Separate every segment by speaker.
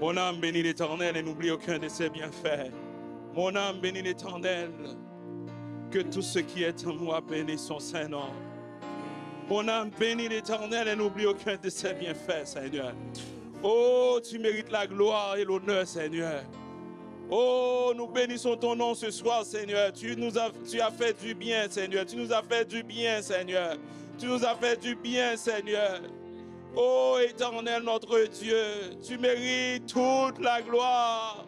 Speaker 1: Mon âme bénit l'Éternel et n'oublie aucun de ses bienfaits. Mon âme bénit l'Éternel. Que tout ce qui est en moi bénisse son Saint-Nom. Mon âme bénit l'Éternel et n'oublie aucun de ses bienfaits, Seigneur. Oh, tu mérites la gloire et l'honneur, Seigneur. Oh, nous bénissons ton nom ce soir, Seigneur. Tu as fait du bien, Seigneur. Tu nous as fait du bien, Seigneur. Tu nous as fait du bien, Seigneur. Oh, Éternel, notre Dieu, tu mérites toute la gloire.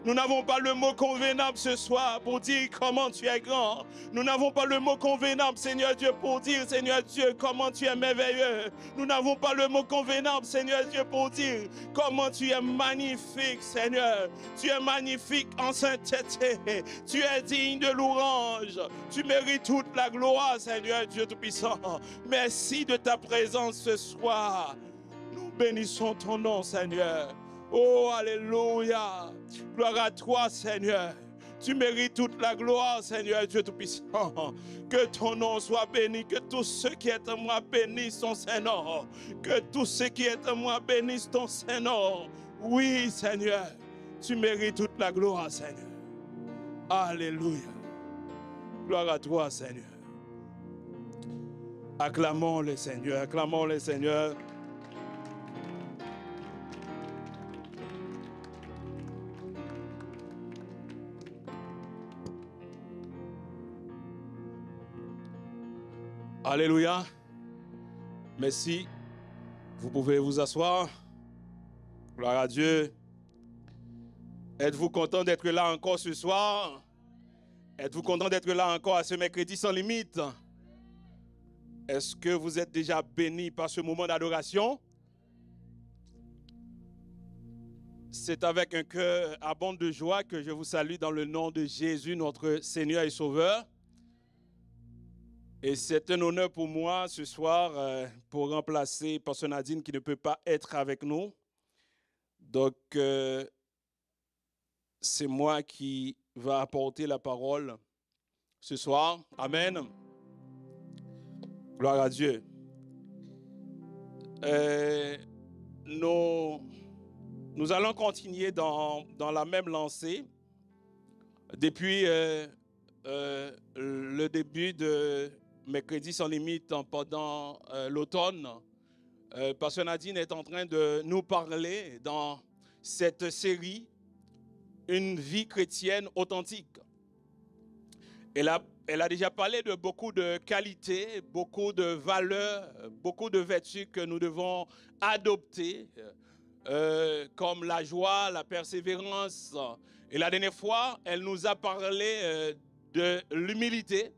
Speaker 1: Nous n'avons pas le mot convenable ce soir pour dire comment tu es grand. Nous n'avons pas le mot convenable, Seigneur Dieu, pour dire, Seigneur Dieu, comment tu es merveilleux. Nous n'avons pas le mot convenable, Seigneur Dieu, pour dire comment tu es magnifique, Seigneur. Tu es magnifique en sainteté. Tu es digne de louange. Tu mérites toute la gloire, Seigneur Dieu Tout-Puissant. Merci de ta présence ce soir. Nous bénissons ton nom, Seigneur. Oh, alléluia. Gloire à toi, Seigneur. Tu mérites toute la gloire, Seigneur Dieu Tout-Puissant. Que ton nom soit béni. Que tout ce qui est en moi bénisse ton Saint-Nom. Que tout ce qui est en moi bénisse ton Saint-Nom. Oui, Seigneur. Tu mérites toute la gloire, Seigneur. Alléluia. Gloire à toi, Seigneur. Acclamons le Seigneur. Acclamons le Seigneur. Alléluia. Merci. Vous pouvez vous asseoir. Gloire à Dieu. Êtes-vous content d'être là encore ce soir? Êtes-vous content d'être là encore à ce mercredi sans limite? Est-ce que vous êtes déjà béni par ce moment d'adoration? C'est avec un cœur abondant de joie que je vous salue dans le nom de Jésus, notre Seigneur et Sauveur. Et c'est un honneur pour moi ce soir pour remplacer Pasteur Nadine qui ne peut pas être avec nous. Donc, c'est moi qui va apporter la parole ce soir. Amen. Gloire à Dieu. Nous allons continuer dans la même lancée depuis le début de Mercredi sans limite pendant l'automne. Pasteur Nadine est en train de nous parler dans cette série Une vie chrétienne authentique. Elle a déjà parlé de beaucoup de qualités, beaucoup de valeurs, beaucoup de vertus que nous devons adopter, comme la joie, la persévérance. Et la dernière fois, elle nous a parlé de l'humilité.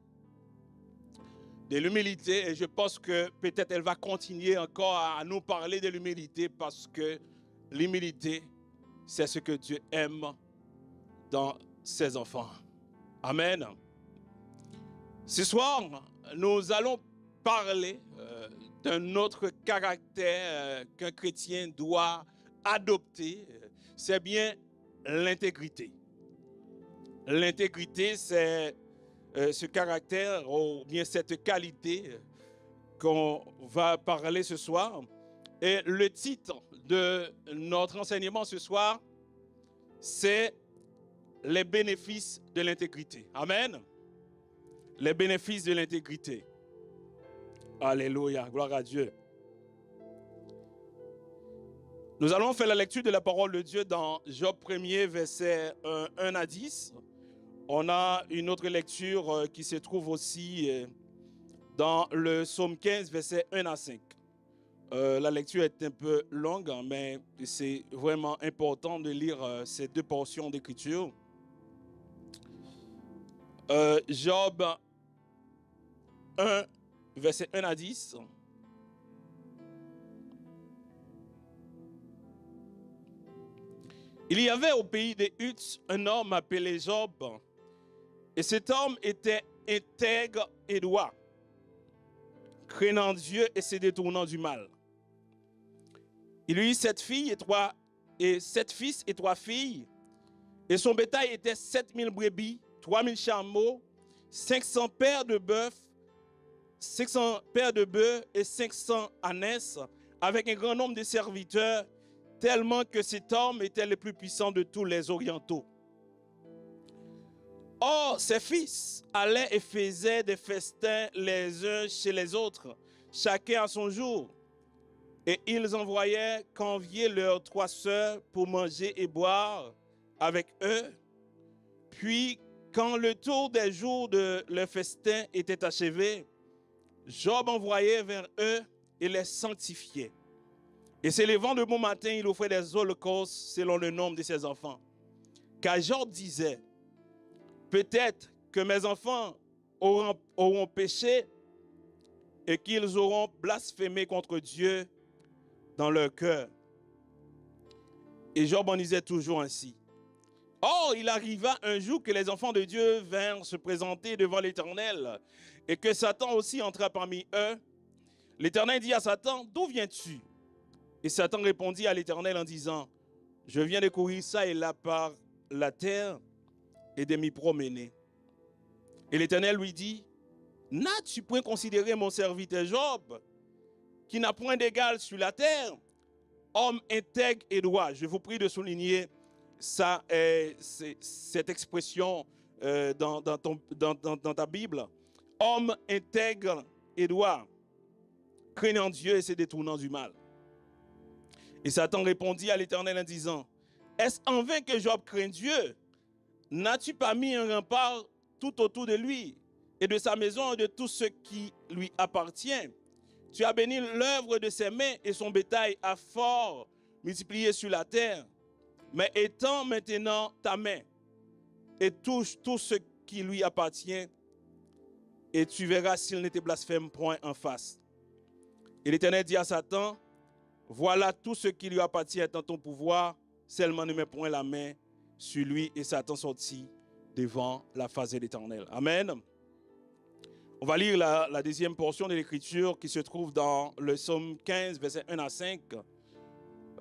Speaker 1: De l'humilité, et je pense que peut-être elle va continuer encore à nous parler de l'humilité parce que l'humilité, c'est ce que Dieu aime dans ses enfants. Amen. Ce soir, nous allons parler d'un autre caractère qu'un chrétien doit adopter, c'est bien l'intégrité. L'intégrité, c'est ce caractère ou bien cette qualité qu'on va parler ce soir. Et le titre de notre enseignement ce soir, c'est les bénéfices de l'intégrité. Amen. Les bénéfices de l'intégrité. Alléluia, gloire à Dieu. Nous allons faire la lecture de la parole de Dieu dans Job 1er, versets 1 à 10. On a une autre lecture qui se trouve aussi dans le psaume 15, versets 1 à 5. La lecture est un peu longue, mais c'est vraiment important de lire ces deux portions d'écriture. Job 1, versets 1 à 10. Il y avait au pays des Huttes un homme appelé Job. Et cet homme était intègre et droit, craignant Dieu et se détournant du mal. Il eut 7 filles et 7 fils et 3 filles. Et son bétail était 7000 brebis, 3000 chameaux, 500 paires de bœufs, 500 paires de bœufs et 500 ânesses, avec un grand nombre de serviteurs, tellement que cet homme était le plus puissant de tous les orientaux. Or, ses fils allaient et faisaient des festins les uns chez les autres, chacun à son jour. Et ils envoyaient convier leurs 3 sœurs pour manger et boire avec eux. Puis, quand le tour des jours de leur festin était achevé, Job envoyait vers eux et les sanctifiait. Et s'élevant de bon matin, il offrait des holocaustes selon le nombre de ses enfants. Car Job disait, peut-être que mes enfants auront péché et qu'ils auront blasphémé contre Dieu dans leur cœur. Et Job en disait toujours ainsi. Or, il arriva un jour que les enfants de Dieu vinrent se présenter devant l'Éternel et que Satan aussi entra parmi eux. L'Éternel dit à Satan, d'où viens-tu? Et Satan répondit à l'Éternel en disant, je viens de courir ça et là par la terre et de m'y promener. Et l'Éternel lui dit, n'as-tu point considéré mon serviteur Job, qui n'a point d'égal sur la terre, homme intègre et droit? Je vous prie de souligner ça, cette expression dans ta Bible. Homme intègre et droit, craignant Dieu et se détournant du mal. Et Satan répondit à l'Éternel en disant, est-ce en vain que Job craint Dieu? N'as-tu pas mis un rempart tout autour de lui et de sa maison et de tout ce qui lui appartient? Tu as béni l'œuvre de ses mains et son bétail a fort multiplié sur la terre. Mais étends maintenant ta main et touche tout ce qui lui appartient et tu verras s'il ne te blasphème point en face. Et l'Éternel dit à Satan, voilà tout ce qui lui appartient est en ton pouvoir, seulement ne mets point la main sur lui. Et Satan sortit devant la face de l'Éternel. Amen. On va lire la deuxième portion de l'Écriture qui se trouve dans le psaume 15, versets 1 à 5.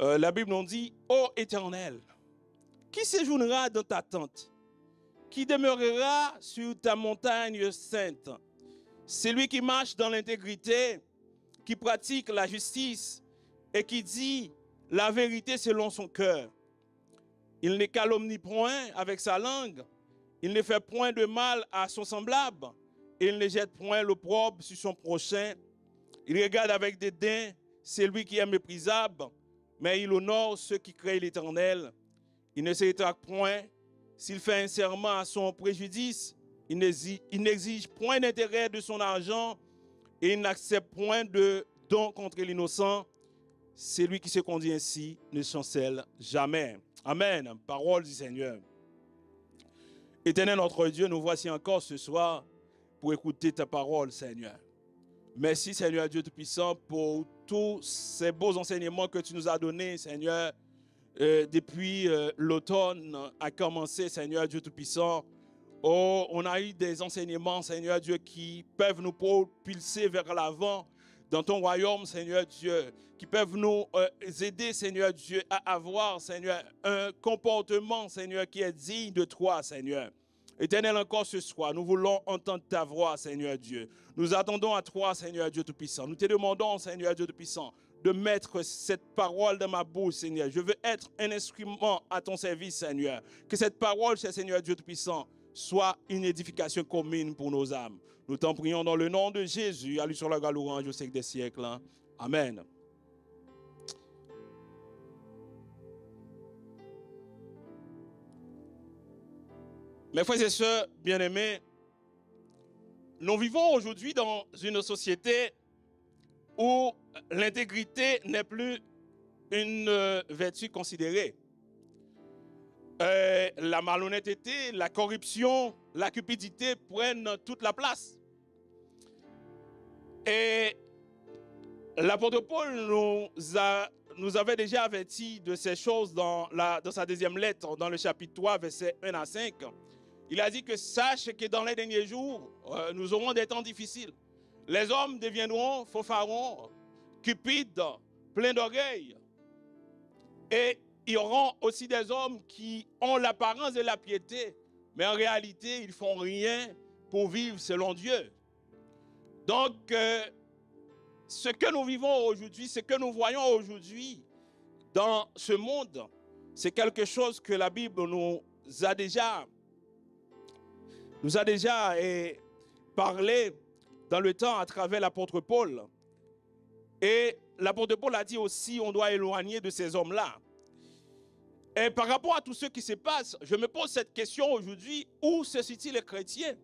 Speaker 1: La Bible nous dit, ô Éternel, qui séjournera dans ta tente? Qui demeurera sur ta montagne sainte? Celui qui marche dans l'intégrité, qui pratique la justice et qui dit la vérité selon son cœur. Il ne calomnie point avec sa langue, il ne fait point de mal à son semblable, et il ne jette point l'opprobre sur son prochain. Il regarde avec dédain celui qui est méprisable, mais il honore ceux qui craignent l'Éternel. Il ne se rétracte point. S'il fait un serment à son préjudice, il n'exige point d'intérêt de son argent et il n'accepte point de don contre l'innocent. Celui qui se conduit ainsi ne chancelle jamais. Amen. Parole du Seigneur. Éternel notre Dieu, nous voici encore ce soir pour écouter ta parole, Seigneur. Merci, Seigneur Dieu Tout-Puissant, pour tous ces beaux enseignements que tu nous as donnés, Seigneur. Depuis l'automne a commencé, Seigneur Dieu Tout-Puissant. Oh, on a eu des enseignements, Seigneur Dieu, qui peuvent nous propulser vers l'avant dans ton royaume, Seigneur Dieu, qui peuvent nous aider, Seigneur Dieu, à avoir, Seigneur, un comportement, Seigneur, qui est digne de toi, Seigneur. Éternel, encore ce soir, nous voulons entendre ta voix, Seigneur Dieu. Nous attendons à toi, Seigneur Dieu Tout-Puissant. Nous te demandons, Seigneur Dieu Tout-Puissant, de mettre cette parole dans ma bouche, Seigneur. Je veux être un instrument à ton service, Seigneur. Que cette parole, Seigneur Dieu Tout-Puissant, soit une édification commune pour nos âmes. Nous t'en prions dans le nom de Jésus, à lui sur la gloire louange au siècle des siècles. Amen. Mes frères et sœurs bien-aimés, nous vivons aujourd'hui dans une société où l'intégrité n'est plus une vertu considérée. La malhonnêteté, la corruption, la cupidité prennent toute la place. Et l'apôtre Paul nous avait déjà averti de ces choses dans sa deuxième lettre, dans le chapitre 3, versets 1 à 5. Il a dit que sache que dans les derniers jours, nous aurons des temps difficiles. Les hommes deviendront fanfarons, cupides, pleins d'orgueil. Et il y aura aussi des hommes qui ont l'apparence de la piété, mais en réalité, ils ne font rien pour vivre selon Dieu. Donc, ce que nous vivons aujourd'hui, ce que nous voyons aujourd'hui, dans ce monde, c'est quelque chose que la Bible nous a déjà parlé dans le temps à travers l'apôtre Paul. Et l'apôtre Paul a dit aussi, on doit éloigner de ces hommes-là. Et par rapport à tout ce qui se passe, je me pose cette question aujourd'hui, où se situent les chrétiens?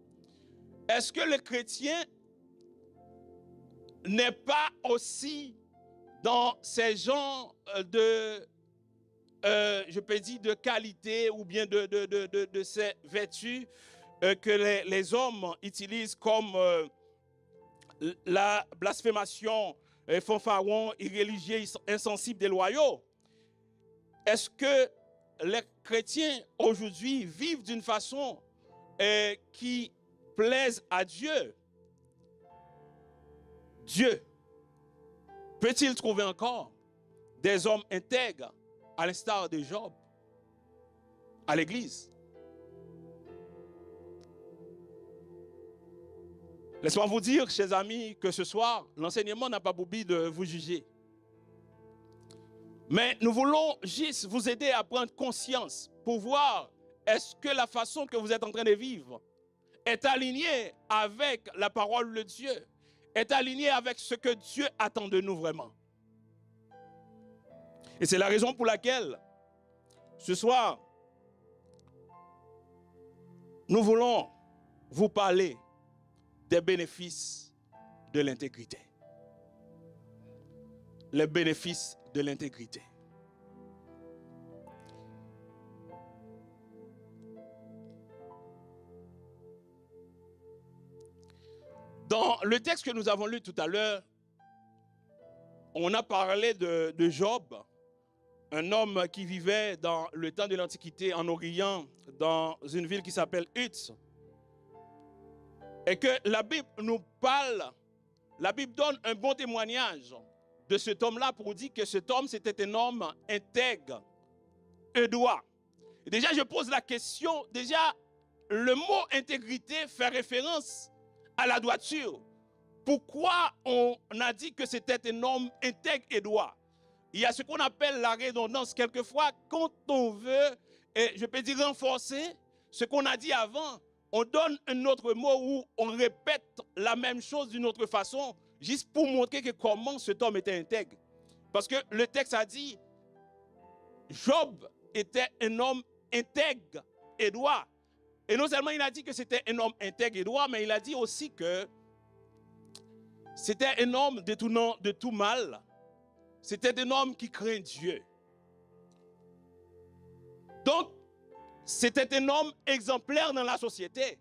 Speaker 1: Est-ce que le chrétien n'est pas aussi dans ces genres je peux dire, de qualité ou bien de ces vertus que les hommes utilisent comme la blasphémation, fanfaron, irréligieux, insensible, déloyaux? Est-ce que les chrétiens aujourd'hui vivent d'une façon qui plaise à Dieu? Dieu peut-il trouver encore des hommes intègres à l'instar de Job à l'église? Laissez-moi vous dire, chers amis, que ce soir, l'enseignement n'a pas pour but de vous juger. Mais nous voulons juste vous aider à prendre conscience pour voir est-ce que la façon que vous êtes en train de vivre est alignée avec la parole de Dieu, est alignée avec ce que Dieu attend de nous vraiment. Et c'est la raison pour laquelle, ce soir, nous voulons vous parler des bénéfices de l'intégrité. Les bénéfices de l'intégrité. Dans le texte que nous avons lu tout à l'heure, on a parlé de Job, un homme qui vivait dans le temps de l'Antiquité en Orient, dans une ville qui s'appelle Uz. Et que la Bible nous parle, la Bible donne un bon témoignage de cet homme-là pour dire que cet homme, c'était un homme intègre et droit. Et déjà, je pose la question, déjà, le mot intégrité fait référence à la droiture. Pourquoi on a dit que c'était un homme intègre et droit? Il y a ce qu'on appelle la redondance. Quelquefois, quand on veut, je peux dire renforcer ce qu'on a dit avant, on donne un autre mot où on répète la même chose d'une autre façon, juste pour montrer que comment cet homme était intègre. Parce que le texte a dit, Job était un homme intègre et droit. Et non seulement il a dit que c'était un homme intègre et droit, mais il a dit aussi que c'était un homme détournant de tout mal. C'était un homme qui craint Dieu. Donc, c'était un homme exemplaire dans la société.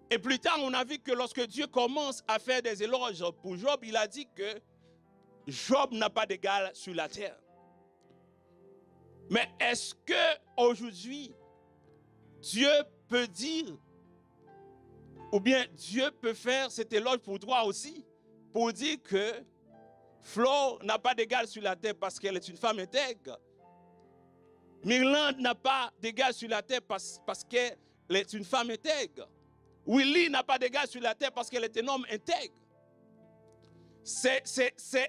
Speaker 1: Et plus tard, on a vu que lorsque Dieu commence à faire des éloges pour Job, il a dit que Job n'a pas d'égal sur la terre. Mais est-ce qu'aujourd'hui, Dieu peut dire, ou bien Dieu peut faire cet éloge pour toi aussi, pour dire que Flore n'a pas d'égal sur la terre parce qu'elle est une femme intègre. Myrlande n'a pas d'égal sur la terre parce qu'elle est une femme intègre. Willy n'a pas d'égal sur la terre parce qu'elle est un homme intègre. C'est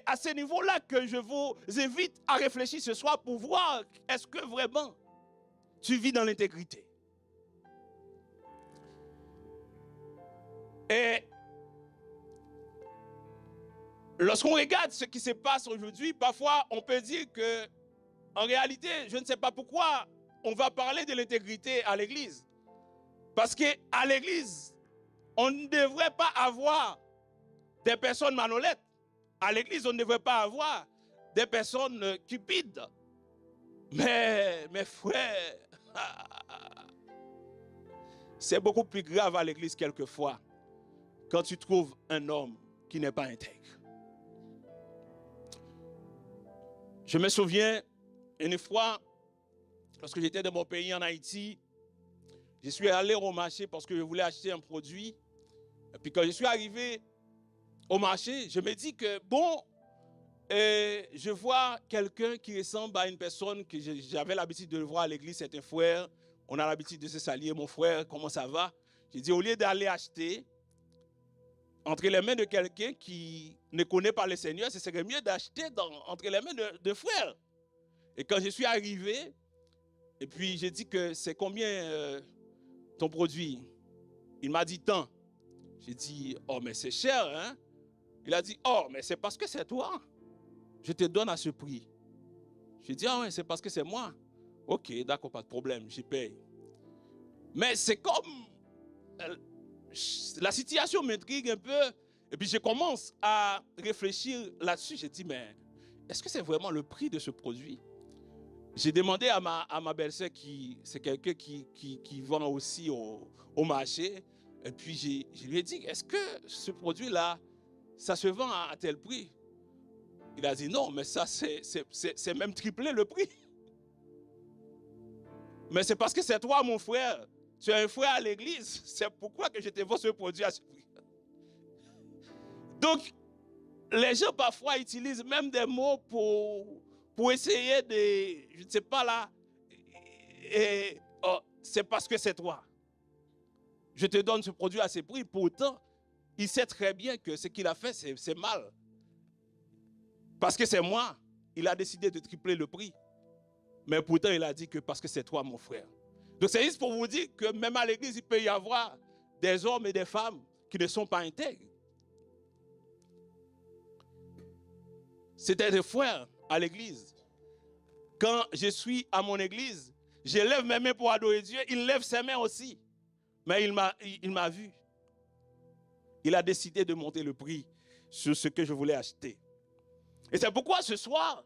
Speaker 1: à ce niveau-là que je vous invite à réfléchir ce soir pour voir est-ce que vraiment tu vis dans l'intégrité. Et lorsqu'on regarde ce qui se passe aujourd'hui, parfois on peut dire que, en réalité, je ne sais pas pourquoi on va parler de l'intégrité à l'église. Parce qu'à l'église, on ne devrait pas avoir des personnes malhonnêtes. À l'église, on ne devrait pas avoir des personnes cupides. Mais mes frères, c'est beaucoup plus grave à l'église quelquefois quand tu trouves un homme qui n'est pas intègre. Je me souviens, une fois, lorsque j'étais dans mon pays en Haïti, je suis allé au marché parce que je voulais acheter un produit. Et puis quand je suis arrivé au marché, je me dis que bon, je vois quelqu'un qui ressemble à une personne que j'avais l'habitude de le voir à l'église, c'est un frère. On a l'habitude de se saluer, mon frère, comment ça va? J'ai dit, au lieu d'aller acheter entre les mains de quelqu'un qui ne connaît pas le Seigneur, ce serait mieux d'acheter entre les mains de frères. Et quand je suis arrivé, et puis j'ai dit que c'est combien ton produit? Il m'a dit tant. J'ai dit, oh mais c'est cher, hein? Il a dit, oh mais c'est parce que c'est toi. Je te donne à ce prix. J'ai dit, ah ouais, c'est parce que c'est moi. Ok, d'accord, pas de problème, j'y paye. Mais c'est comme, la situation m'intrigue un peu. Et puis je commence à réfléchir là-dessus. J'ai dit, mais est-ce que c'est vraiment le prix de ce produit? J'ai demandé à ma belle-sœur, c'est quelqu'un qui vend aussi au marché. Et puis je lui ai dit, est-ce que ce produit-là, ça se vend à tel prix? Il a dit, non, mais ça c'est même triplé le prix. Mais c'est parce que c'est toi, mon frère. Tu es un frère à l'église. C'est pourquoi que je te vends ce produit à ce prix. Donc, les gens parfois utilisent même des mots pour essayer de, je ne sais pas là, oh, c'est parce que c'est toi. Je te donne ce produit à ce prix. Pourtant, il sait très bien que ce qu'il a fait, c'est mal. Parce que c'est moi, il a décidé de tripler le prix. Mais pourtant, il a dit que parce que c'est toi, mon frère. Donc, c'est juste pour vous dire que même à l'église, il peut y avoir des hommes et des femmes qui ne sont pas intègres. C'était des frères à l'église. Quand je suis à mon église, je lève mes mains pour adorer Dieu, il lève ses mains aussi. Mais il m'a vu. Il a décidé de monter le prix sur ce que je voulais acheter. Et c'est pourquoi ce soir,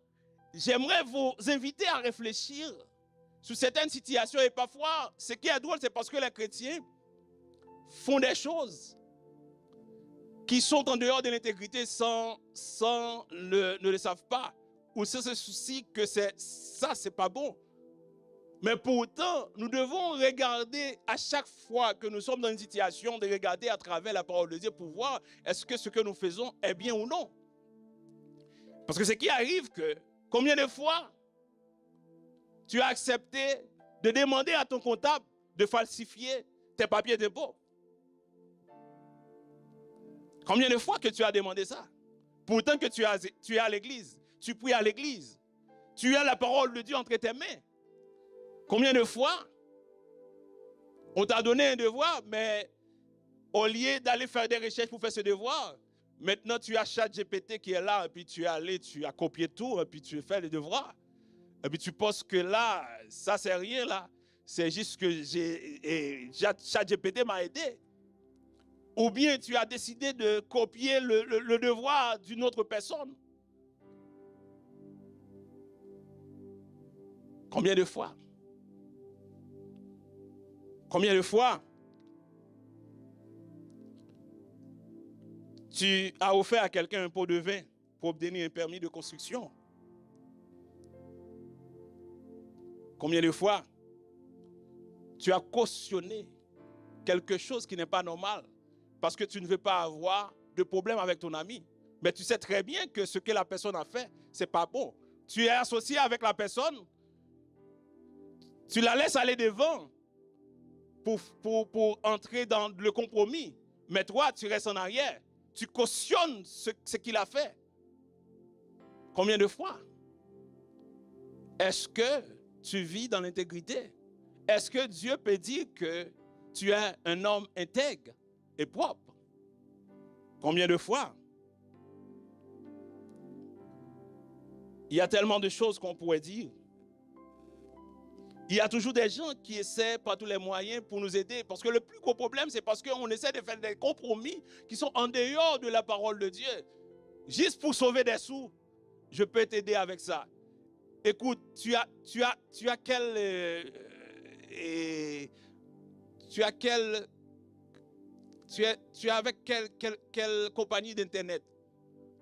Speaker 1: j'aimerais vous inviter à réfléchir sur certaines situations. Et parfois, ce qui est drôle, c'est parce que les chrétiens font des choses qui sont en dehors de l'intégrité sans ne le savent pas. Ou sans se soucier que ça, c'est pas bon. Mais pourtant, nous devons regarder à chaque fois que nous sommes dans une situation, de regarder à travers la parole de Dieu pour voir est-ce que ce que nous faisons est bien ou non. Parce que ce qui arrive, que combien de fois tu as accepté de demander à ton comptable de falsifier tes papiers d'impôt? Combien de fois que tu as demandé ça? Pourtant que tu es à l'église, tu pries à l'église, tu as la parole de Dieu entre tes mains. Combien de fois on t'a donné un devoir, mais au lieu d'aller faire des recherches pour faire ce devoir, maintenant tu as ChatGPT qui est là, et puis tu es allé, tu as copié tout, et puis tu fais les devoirs. Et puis tu penses que là, ça c'est rien là. C'est juste que ChatGPT m'a aidé. Ou bien tu as décidé de copier le devoir d'une autre personne. Combien de fois? Combien de fois tu as offert à quelqu'un un pot de vin pour obtenir un permis de construction? Combien de fois tu as cautionné quelque chose qui n'est pas normal parce que tu ne veux pas avoir de problème avec ton ami? Mais tu sais très bien que ce que la personne a fait, ce n'est pas bon. Tu es associé avec la personne, tu la laisses aller devant pour entrer dans le compromis. Mais toi, tu restes en arrière. Tu cautionnes ce qu'il a fait. Combien de fois? Est-ce que tu vis dans l'intégrité? Est-ce que Dieu peut dire que tu es un homme intègre et propre? Combien de fois? Il y a tellement de choses qu'on pourrait dire. Il y a toujours des gens qui essaient par tous les moyens pour nous aider. Parce que le plus gros problème, c'est parce qu'on essaie de faire des compromis qui sont en dehors de la parole de Dieu. Juste pour sauver des sous, je peux t'aider avec ça. Écoute, tu as avec quelle compagnie d'internet?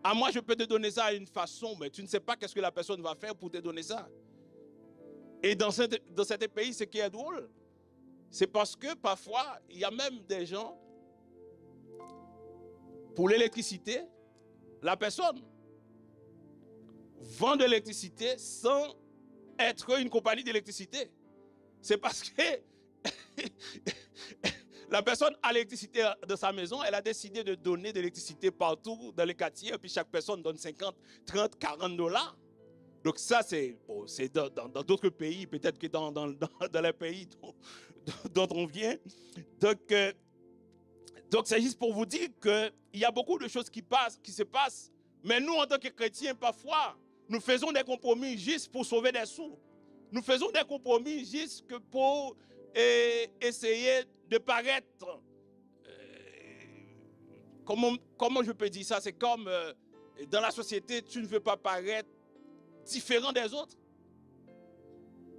Speaker 1: À moi, je peux te donner ça à une façon, mais tu ne sais pas qu'est-ce que la personne va faire pour te donner ça. Et dans certains pays, ce qui est drôle, c'est parce que parfois, il y a même des gens, pour l'électricité, la personne vend de l'électricité sans être une compagnie d'électricité. C'est parce que la personne a l'électricité de sa maison, elle a décidé de donner de l'électricité partout dans les quartiers, et puis chaque personne donne 50, 30, 40 $. Donc ça, c'est bon, dans d'autres pays, peut-être que dans les pays dont on vient. Donc c'est juste pour vous dire qu'il y a beaucoup de choses qui se passent. Mais nous, en tant que chrétiens, parfois, nous faisons des compromis juste pour sauver des sous. Nous faisons des compromis juste que pour essayer de paraître. Comment je peux dire ça? C'est comme dans la société, tu ne veux pas paraître différent des autres.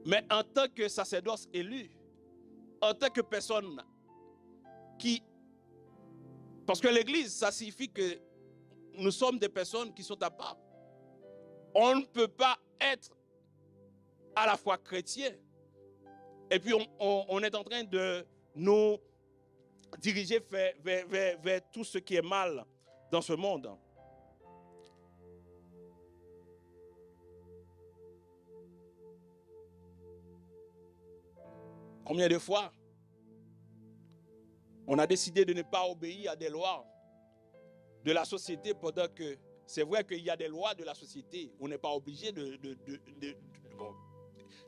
Speaker 1: Mais en tant que sacerdoce élu, en tant que personne qui... Parce que l'Église, ça signifie que nous sommes des personnes qui sont à part. On ne peut pas être à la fois chrétien et puis on est en train de nous diriger vers tout ce qui est mal dans ce monde. Combien de fois on a décidé de ne pas obéir à des lois de la société pendant que c'est vrai qu'il y a des lois de la société, on n'est pas obligé bon,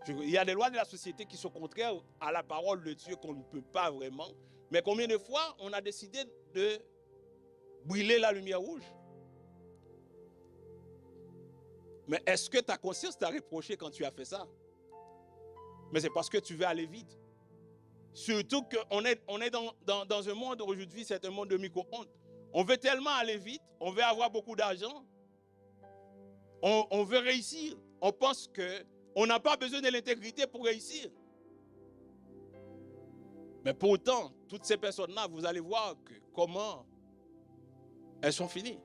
Speaker 1: il y a des lois de la société qui sont contraires à la parole de Dieu qu'on ne peut pas vraiment. Mais combien de fois on a décidé de brûler la lumière rouge? Mais est-ce que ta conscience t'a reproché quand tu as fait ça? Mais c'est parce que tu veux aller vite. Surtout qu'on est dans un monde aujourd'hui, c'est un monde de micro-ondes. On veut tellement aller vite, on veut avoir beaucoup d'argent, on veut réussir. On pense qu'on n'a pas besoin de l'intégrité pour réussir. Mais pourtant, toutes ces personnes-là, vous allez voir comment elles sont finies.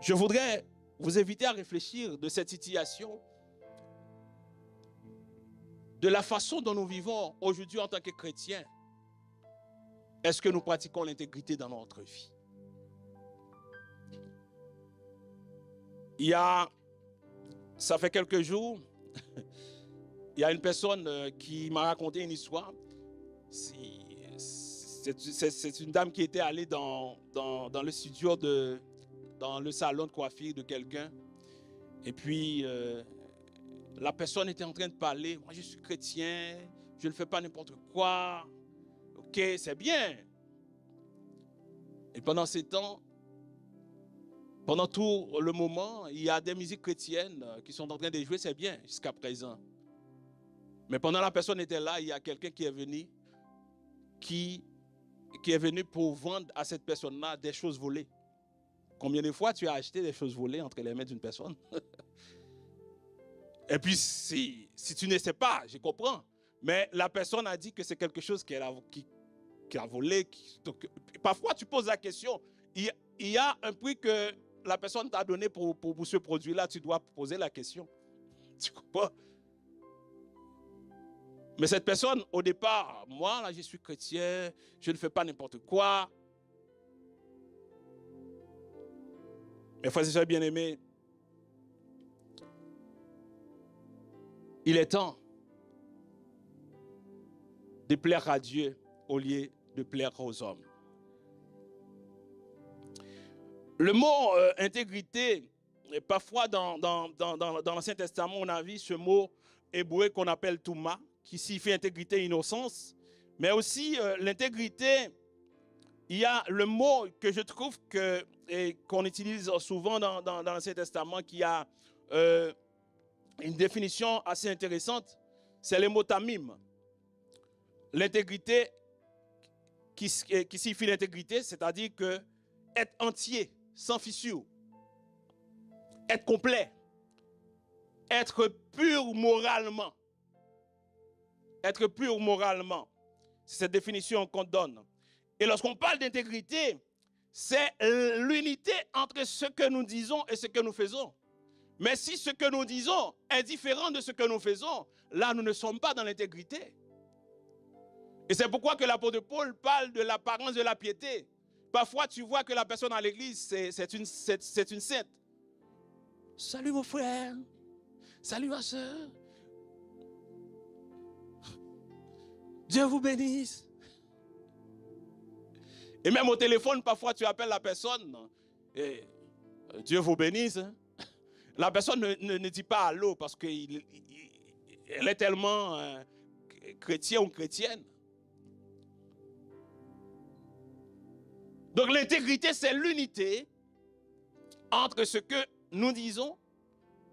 Speaker 1: Je voudrais vous inviter à réfléchir de cette situation, de la façon dont nous vivons aujourd'hui en tant que chrétiens. Est-ce que nous pratiquons l'intégrité dans notre vie? Ça fait quelques jours, il y a une personne qui m'a raconté une histoire. C'est une dame qui était allée dans le studio, dans le salon de coiffure de quelqu'un. Et puis, la personne était en train de parler. Moi, je suis chrétien, je ne fais pas n'importe quoi. Ok, c'est bien. Et pendant ces temps, pendant tout le moment, il y a des musiques chrétiennes qui sont en train de jouer, c'est bien jusqu'à présent. Mais pendant la personne était là, il y a quelqu'un qui est venu pour vendre à cette personne-là des choses volées. Combien de fois tu as acheté des choses volées entre les mains d'une personne? Et puis, si tu ne sais pas, je comprends. Mais la personne a dit que c'est quelque chose qu'elle a volé. Donc, parfois, tu poses la question. Il y a un prix que la personne t'a donné pour ce produit-là. Tu dois poser la question. Tu comprends? Mais cette personne, au départ, moi, là, je suis chrétien, je ne fais pas n'importe quoi. Mes frères et sœurs bien-aimés, il est temps de plaire à Dieu au lieu de plaire aux hommes. Le mot intégrité, parfois dans l'Ancien Testament, on a vu ce mot hébreu qu'on appelle touma, qui signifie intégrité, innocence. Mais aussi l'intégrité, il y a le mot que je trouve qu'on utilise souvent dans l'Ancien Testament, qui a une définition assez intéressante, c'est le mot tamim. L'intégrité qui signifie l'intégrité, c'est-à-dire que être entier, sans fissure, être complet, être pur moralement. Être pur moralement, c'est cette définition qu'on donne. Et lorsqu'on parle d'intégrité, c'est l'unité entre ce que nous disons et ce que nous faisons. Mais si ce que nous disons est différent de ce que nous faisons, là, nous ne sommes pas dans l'intégrité. Et c'est pourquoi que l'apôtre Paul parle de l'apparence de la piété. Parfois, tu vois que la personne à l'église, c'est une sainte. Salut mon frère, salut ma soeur. Dieu vous bénisse. Et même au téléphone, parfois, tu appelles la personne. Et Dieu vous bénisse. La personne ne dit pas allô parce qu'elle est tellement chrétien ou chrétienne. Donc l'intégrité, c'est l'unité entre ce que nous disons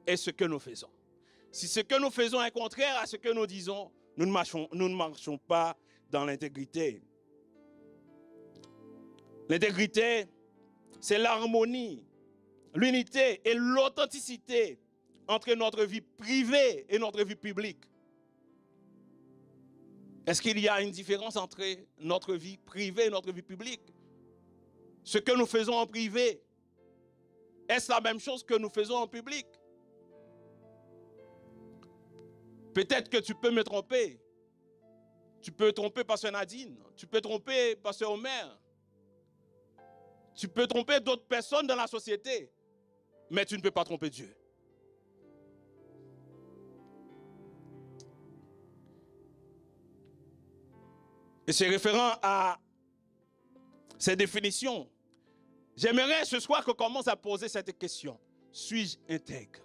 Speaker 1: et ce que nous faisons. Si ce que nous faisons est contraire à ce que nous disons, nous ne marchons pas dans l'intégrité. L'intégrité, c'est l'harmonie, l'unité et l'authenticité entre notre vie privée et notre vie publique. Est-ce qu'il y a une différence entre notre vie privée et notre vie publique? Ce que nous faisons en privé, est-ce la même chose que nous faisons en public? Peut-être que tu peux me tromper. Tu peux tromper Pasteur Nadine. Tu peux tromper Pasteur Omer. Tu peux tromper d'autres personnes dans la société. Mais tu ne peux pas tromper Dieu. Et c'est référent à ces définitions. J'aimerais ce soir qu'on commence à poser cette question. Suis-je intègre?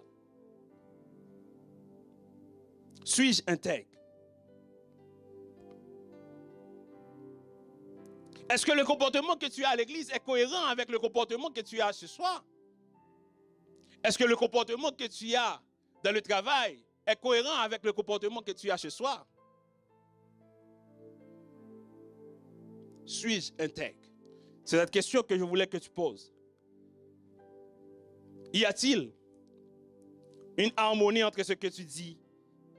Speaker 1: Suis-je intègre? Est-ce que le comportement que tu as à l'église est cohérent avec le comportement que tu as ce soir? Est-ce que le comportement que tu as dans le travail est cohérent avec le comportement que tu as ce soir? Suis-je intègre? C'est cette question que je voulais que tu poses. Y a-t-il une harmonie entre ce que tu dis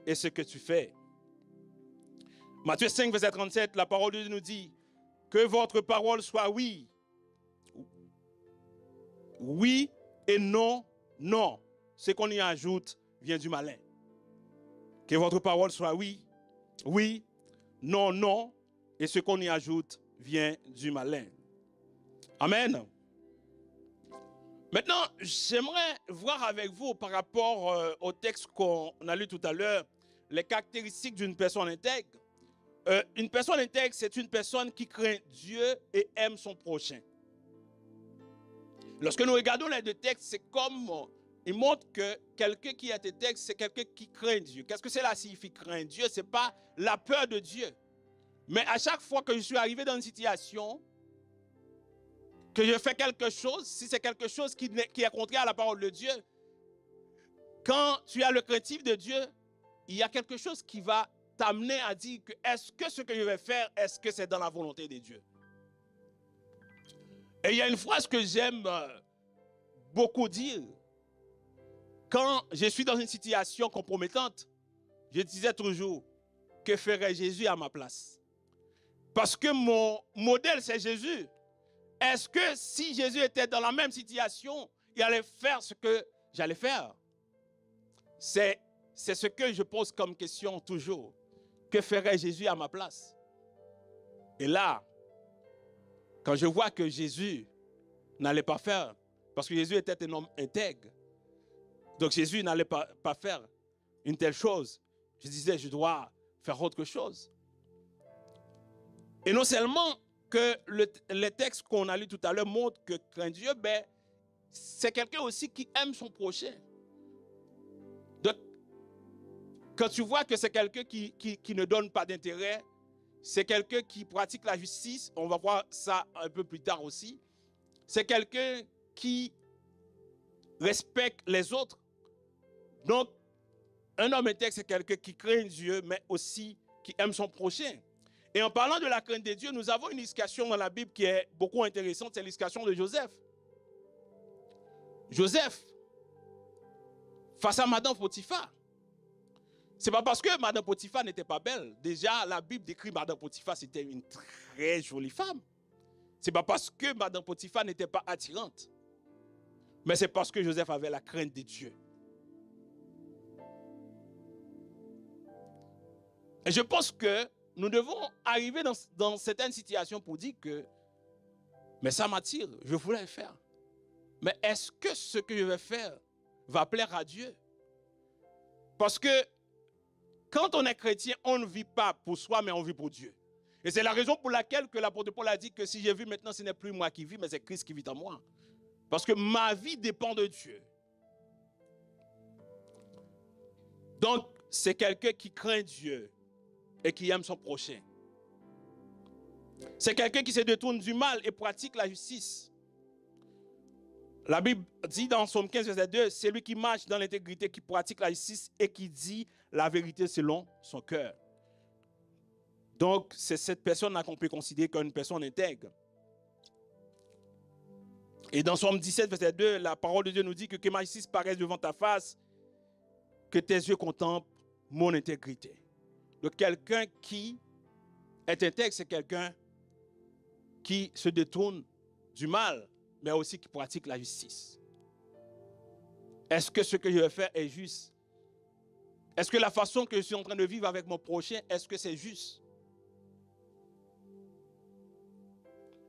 Speaker 1: et ce que tu fais? Matthieu 5, verset 37, la parole de Dieu nous dit que votre parole soit oui. Oui et non, non. Ce qu'on y ajoute vient du malin. Que votre parole soit oui, oui, non, non. Et ce qu'on y ajoute vient du malin. Amen. Maintenant, j'aimerais voir avec vous par rapport au texte qu'on a lu tout à l'heure, les caractéristiques d'une personne intègre. Une personne intègre, c'est une personne qui craint Dieu et aime son prochain. Lorsque nous regardons les deux textes, c'est comme, il montre que quelqu'un qui est intègre, c'est quelqu'un qui craint Dieu. Qu'est-ce que cela signifie craindre Dieu? Ce n'est pas la peur de Dieu. Mais à chaque fois que je suis arrivé dans une situation, que je fais quelque chose, si c'est quelque chose qui est contraire à la parole de Dieu, quand tu as le craintif de Dieu, il y a quelque chose qui va t'amener à dire que est-ce que ce que je vais faire, est-ce que c'est dans la volonté de Dieu? Et il y a une phrase que j'aime beaucoup dire. Quand je suis dans une situation compromettante, je disais toujours, que ferait Jésus à ma place? Parce que mon modèle, c'est Jésus. Est-ce que si Jésus était dans la même situation, il allait faire ce que j'allais faire? C'est ce que je pose comme question toujours. Que ferait Jésus à ma place? Et là, quand je vois que Jésus n'allait pas faire, parce que Jésus était un homme intègre, donc Jésus n'allait pas faire une telle chose, je disais, je dois faire autre chose. Et non seulement que le texte qu'on a lu tout à l'heure montre que craindre Dieu, ben, c'est quelqu'un aussi qui aime son prochain. Donc, quand tu vois que c'est quelqu'un qui ne donne pas d'intérêt, c'est quelqu'un qui pratique la justice, on va voir ça un peu plus tard aussi, c'est quelqu'un qui respecte les autres. Donc, un homme intègre, c'est quelqu'un qui craint Dieu, mais aussi qui aime son prochain. Et en parlant de la crainte de Dieu, nous avons une illustration dans la Bible qui est beaucoup intéressante, c'est l'illustration de Joseph. Joseph, face à Madame Potiphar, ce n'est pas parce que Madame Potiphar n'était pas belle. Déjà, la Bible décrit Madame Potiphar, c'était une très jolie femme. Ce n'est pas parce que Madame Potiphar n'était pas attirante. Mais c'est parce que Joseph avait la crainte de Dieu. Et je pense que nous devons arriver dans certaines situations pour dire que, mais ça m'attire, je voulais le faire. Mais est-ce que ce que je vais faire va plaire à Dieu? Parce que quand on est chrétien, on ne vit pas pour soi, mais on vit pour Dieu. Et c'est la raison pour laquelle que l'apôtre Paul a dit que si je vis maintenant, ce n'est plus moi qui vis, mais c'est Christ qui vit en moi. Parce que ma vie dépend de Dieu. Donc, c'est quelqu'un qui craint Dieu et qui aime son prochain. C'est quelqu'un qui se détourne du mal et pratique la justice. La Bible dit dans Somme 15, verset 2, c'est lui qui marche dans l'intégrité, qui pratique la justice et qui dit la vérité selon son cœur. Donc, c'est cette personne-là qu'on peut considérer comme une personne intègre. Et dans Somme 17, verset 2, la parole de Dieu nous dit que ma justice paraisse devant ta face, que tes yeux contemplent mon intégrité. Donc, quelqu'un qui est intègre, c'est quelqu'un qui se détourne du mal, mais aussi qui pratique la justice. Est-ce que ce que je vais faire est juste? Est-ce que la façon que je suis en train de vivre avec mon prochain, est-ce que c'est juste?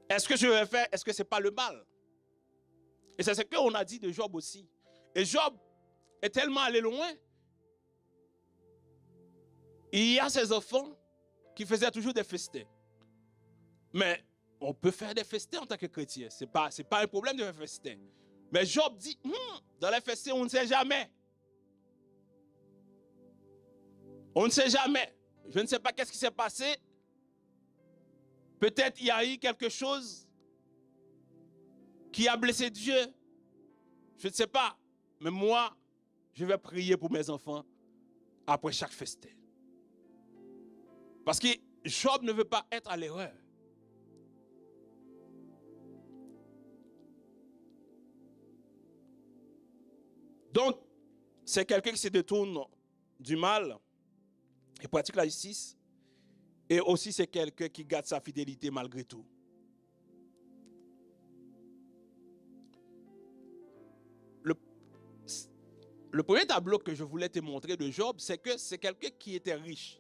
Speaker 1: Est-ce que je vais faire, est-ce que ce n'est pas le mal? Et c'est ce qu'on a dit de Job aussi. Et Job est tellement allé loin. Il y a ses enfants qui faisaient toujours des festins. Mais on peut faire des festins en tant que chrétien. Ce n'est pas un problème de faire des festins. Mais Job dit, dans les festins, on ne sait jamais. On ne sait jamais. Je ne sais pas qu'est-ce qui s'est passé. Peut-être il y a eu quelque chose qui a blessé Dieu. Je ne sais pas. Mais moi, je vais prier pour mes enfants après chaque festin. Parce que Job ne veut pas être à l'erreur. Donc, c'est quelqu'un qui se détourne du mal et pratique la justice. Et aussi, c'est quelqu'un qui garde sa fidélité malgré tout. Le premier tableau que je voulais te montrer de Job, c'est que c'est quelqu'un qui était riche.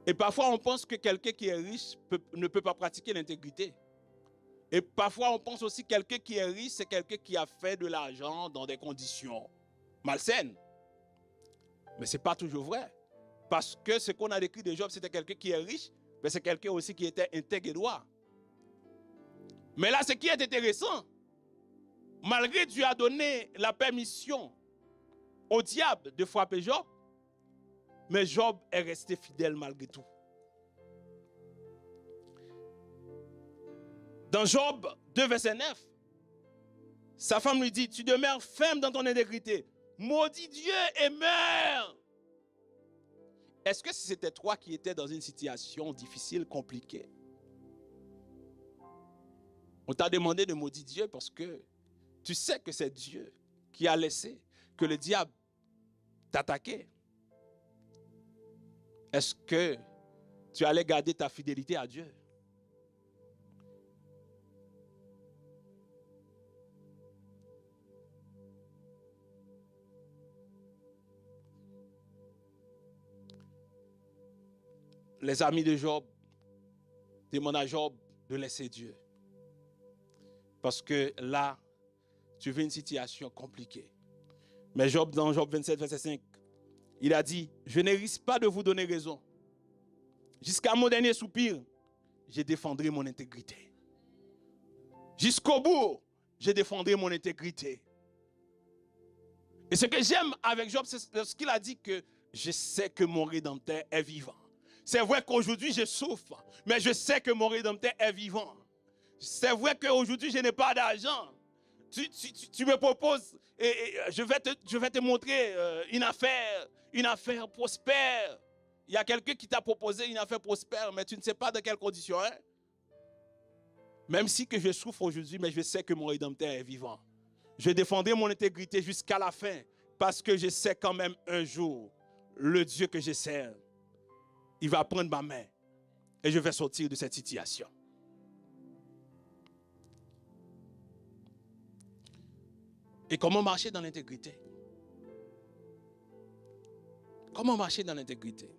Speaker 1: Et parfois, on pense que quelqu'un qui est riche ne peut pas pratiquer l'intégrité. Et parfois, on pense aussi que quelqu'un qui est riche, c'est quelqu'un qui a fait de l'argent dans des conditions malsaines. Mais ce n'est pas toujours vrai. Parce que ce qu'on a décrit de Job, c'était quelqu'un qui est riche, mais c'est quelqu'un aussi qui était intègre et droit. Mais là, ce qui est intéressant, malgré Dieu a donné la permission au diable de frapper Job, mais Job est resté fidèle malgré tout. Dans Job 2, verset 9, sa femme lui dit, tu demeures ferme dans ton intégrité. Maudit Dieu et meurs. Est-ce que c'était toi qui étais dans une situation difficile, compliquée? On t'a demandé de maudire Dieu parce que tu sais que c'est Dieu qui a laissé que le diable t'attaquait. Est-ce que tu allais garder ta fidélité à Dieu? Les amis de Job demandent à Job de laisser Dieu. Parce que là, tu vis une situation compliquée. Mais Job, dans Job 27, verset 5, il a dit, je ne risque pas de vous donner raison. Jusqu'à mon dernier soupir, je défendrai mon intégrité. Jusqu'au bout, je défendrai mon intégrité. Et ce que j'aime avec Job, c'est ce qu'il a dit, que je sais que mon Rédempteur est vivant. C'est vrai qu'aujourd'hui je souffre, mais je sais que mon Rédempteur est vivant. C'est vrai qu'aujourd'hui je n'ai pas d'argent. Tu me proposes, et je vais te montrer une affaire prospère. Il y a quelqu'un qui t'a proposé une affaire prospère, mais tu ne sais pas dans quelles conditions. Hein? Même si que je souffre aujourd'hui, mais je sais que mon Rédempteur est vivant. Je défendrai mon intégrité jusqu'à la fin, parce que je sais quand même un jour, le Dieu que je sers, il va prendre ma main et je vais sortir de cette situation. Et comment marcher dans l'intégrité? Comment marcher dans l'intégrité?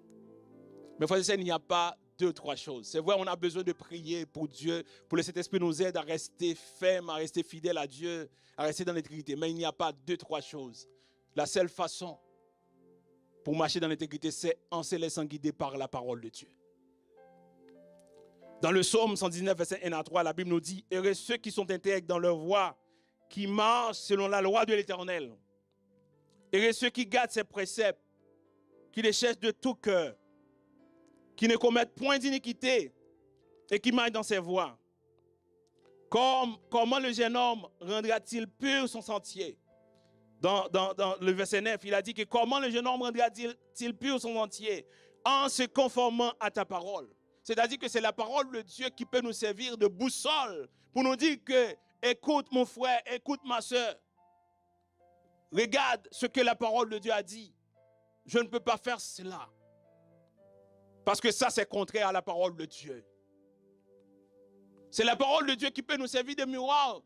Speaker 1: Mais frères et sœurs, il n'y a pas deux ou trois choses. C'est vrai, on a besoin de prier pour Dieu, pour que cet esprit nous aide à rester ferme, à rester fidèle à Dieu, à rester dans l'intégrité. Mais il n'y a pas deux ou trois choses. La seule façon pour marcher dans l'intégrité, c'est en se laissant guider par la parole de Dieu. Dans le psaume 119, verset 1 à 3, la Bible nous dit, « Heureux ceux qui sont intègres dans leur voie, qui marchent selon la loi de l'Éternel. Heureux ceux qui gardent ses préceptes, qui les cherche de tout cœur, qui ne commettent point d'iniquité et qui marchent dans ses voies. Comment le jeune homme rendra-t-il pur son sentier? Dans le verset 9, il a dit que comment le jeune homme rendra-t-il pur son sentier? En se conformant à ta parole. C'est-à-dire que c'est la parole de Dieu qui peut nous servir de boussole pour nous dire que, écoute mon frère, écoute ma soeur, regarde ce que la parole de Dieu a dit. Je ne peux pas faire cela. Parce que ça, c'est contraire à la parole de Dieu. C'est la parole de Dieu qui peut nous servir de miroir.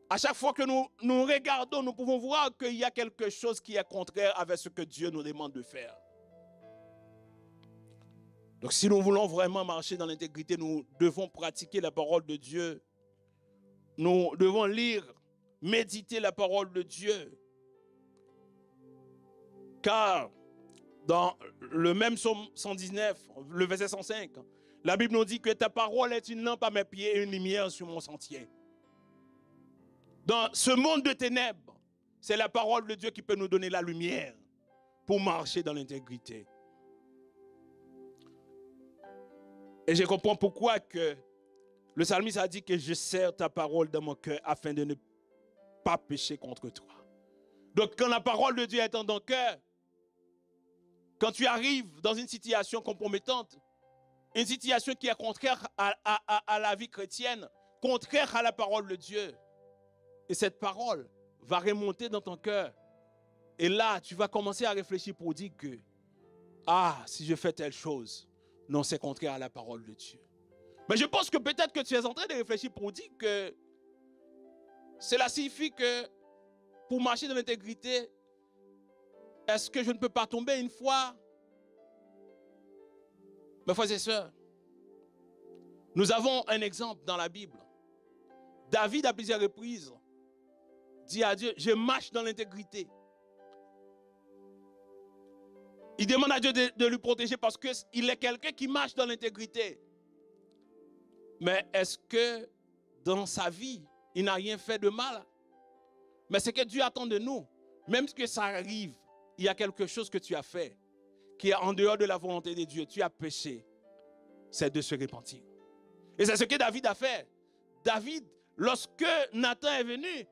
Speaker 1: À chaque fois que nous regardons, nous pouvons voir qu'il y a quelque chose qui est contraire avec ce que Dieu nous demande de faire. Donc si nous voulons vraiment marcher dans l'intégrité, nous devons pratiquer la parole de Dieu. Nous devons lire, méditer la parole de Dieu. Car dans le même psaume 119, le verset 105, la Bible nous dit que ta parole est une lampe à mes pieds et une lumière sur mon sentier. Dans ce monde de ténèbres, c'est la parole de Dieu qui peut nous donner la lumière pour marcher dans l'intégrité. Et je comprends pourquoi que le psalmiste a dit que je serre ta parole dans mon cœur afin de ne pas pécher contre toi. Donc quand la parole de Dieu est dans ton cœur, quand tu arrives dans une situation compromettante, une situation qui est contraire à la vie chrétienne, contraire à la parole de Dieu, et cette parole va remonter dans ton cœur. Et là, tu vas commencer à réfléchir pour dire que, si je fais telle chose, non, c'est contraire à la parole de Dieu. Mais je pense que peut-être que tu es en train de réfléchir pour dire que cela signifie que pour marcher dans l'intégrité, est-ce que je ne peux pas tomber une fois? Mes frères et sœurs, nous avons un exemple dans la Bible. David, à plusieurs reprises, dit à Dieu, je marche dans l'intégrité. Il demande à Dieu de lui protéger parce qu'il est quelqu'un qui marche dans l'intégrité. Mais est-ce que dans sa vie, il n'a rien fait de mal? Mais c'est que Dieu attend de nous. Même que ça arrive, il y a quelque chose que tu as fait qui est en dehors de la volonté de Dieu. Tu as péché. C'est de se repentir. Et c'est ce que David a fait. David, lorsque Nathan est venu,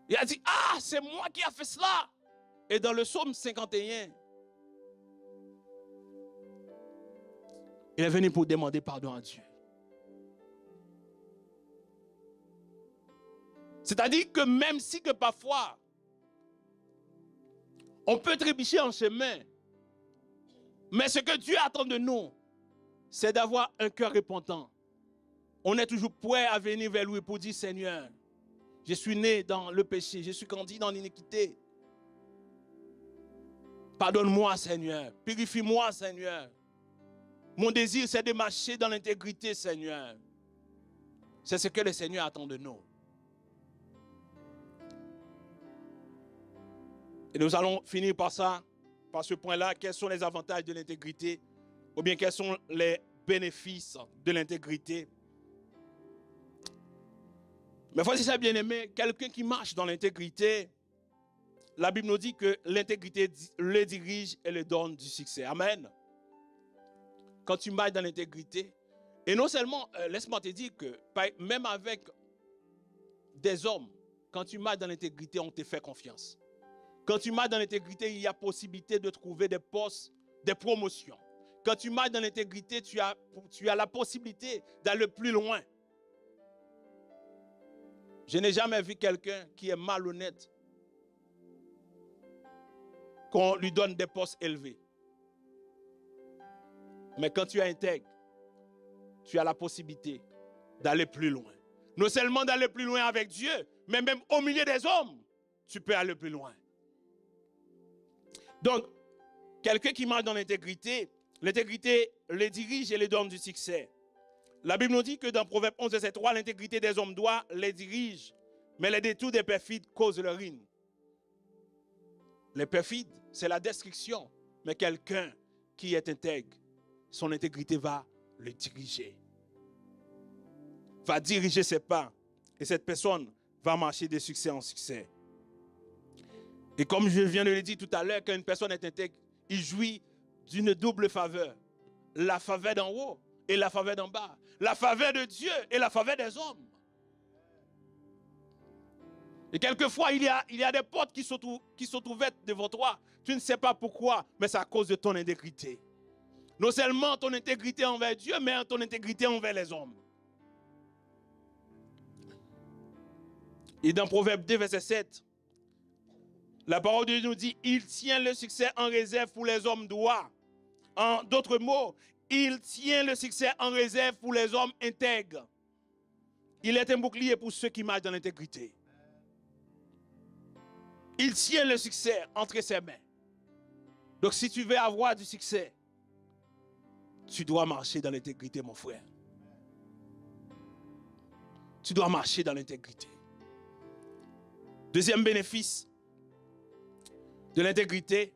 Speaker 1: il a dit, c'est moi qui ai fait cela. Et dans le psaume 51, il est venu pour demander pardon à Dieu. C'est-à-dire que même si que parfois, on peut trébucher en chemin, mais ce que Dieu attend de nous, c'est d'avoir un cœur repentant. On est toujours prêt à venir vers lui pour dire, Seigneur, je suis né dans le péché, je suis grandi dans l'iniquité. Pardonne-moi, Seigneur. Purifie-moi, Seigneur. Mon désir, c'est de marcher dans l'intégrité, Seigneur. C'est ce que le Seigneur attend de nous. Et nous allons finir par ça, par ce point-là. Quels sont les avantages de l'intégrité? Ou bien quels sont les bénéfices de l'intégrité? Mais voici ça, bien aimé, quelqu'un qui marche dans l'intégrité, la Bible nous dit que l'intégrité le dirige et le donne du succès. Amen. Quand tu marches dans l'intégrité, et non seulement, laisse-moi te dire que même avec des hommes, quand tu marches dans l'intégrité, on te fait confiance. Quand tu marches dans l'intégrité, il y a possibilité de trouver des postes, des promotions. Quand tu marches dans l'intégrité, tu as la possibilité d'aller plus loin. Je n'ai jamais vu quelqu'un qui est malhonnête qu'on lui donne des postes élevés. Mais quand tu es intègre, tu as la possibilité d'aller plus loin. Non seulement d'aller plus loin avec Dieu, mais même au milieu des hommes, tu peux aller plus loin. Donc, quelqu'un qui marche dans l'intégrité, l'intégrité le dirige et le donne du succès. La Bible nous dit que dans Proverbe 11, verset 3, l'intégrité des hommes droits les dirige, mais les détours des perfides causent leur ruine. Les perfides, c'est la destruction, mais quelqu'un qui est intègre, son intégrité va le diriger. Va diriger ses pas, et cette personne va marcher de succès en succès. Et comme je viens de le dire tout à l'heure, quand une personne est intègre, il jouit d'une double faveur. La faveur d'en haut et la faveur d'en bas. La faveur de Dieu et la faveur des hommes. Et quelquefois, il y a des portes qui sont ouvertes devant toi. Tu ne sais pas pourquoi, mais c'est à cause de ton intégrité. Non seulement ton intégrité envers Dieu, mais ton intégrité envers les hommes. Et dans Proverbe 2, verset 7, la parole de Dieu nous dit, il tient le succès en réserve pour les hommes droits. En d'autres mots, il tient le succès en réserve pour les hommes intègres. Il est un bouclier pour ceux qui marchent dans l'intégrité. Il tient le succès entre ses mains. Donc si tu veux avoir du succès, tu dois marcher dans l'intégrité, mon frère. Tu dois marcher dans l'intégrité. Deuxième bénéfice de l'intégrité,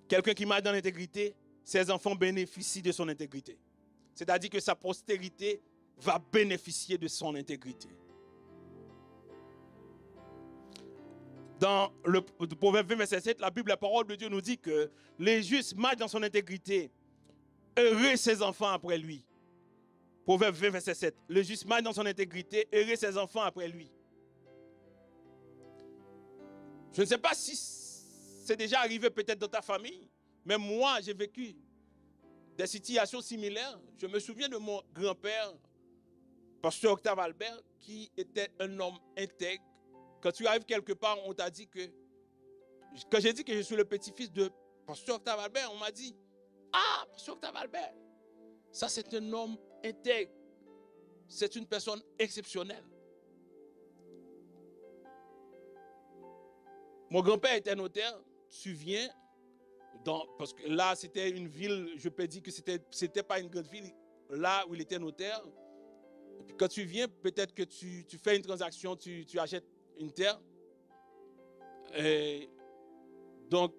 Speaker 1: quelqu'un qui marche dans l'intégrité, ses enfants bénéficient de son intégrité. C'est-à-dire que sa postérité va bénéficier de son intégrité. Dans le Proverbe 20, verset 7, la Bible, la parole de Dieu nous dit que les justes marchent dans son intégrité. Heureux ses enfants après lui. Proverbe 20, verset 7. Le juste marche dans son intégrité. Heureux ses enfants après lui. Je ne sais pas si c'est déjà arrivé peut-être dans ta famille, mais moi, j'ai vécu des situations similaires. Je me souviens de mon grand-père, pasteur Octave Albert, qui était un homme intègre. Quand tu arrives quelque part, on t'a dit que... Quand j'ai dit que je suis le petit-fils de pasteur Octave Albert, on m'a dit, ah, pasteur Octave Albert, ça c'est un homme intègre. C'est une personne exceptionnelle. Mon grand-père était notaire. Tu viens, parce que là c'était une ville, je peux dire que c'était pas une grande ville, là où il était notaire. Et puis quand tu viens, peut-être que tu fais une transaction, tu achètes une terre. Et donc,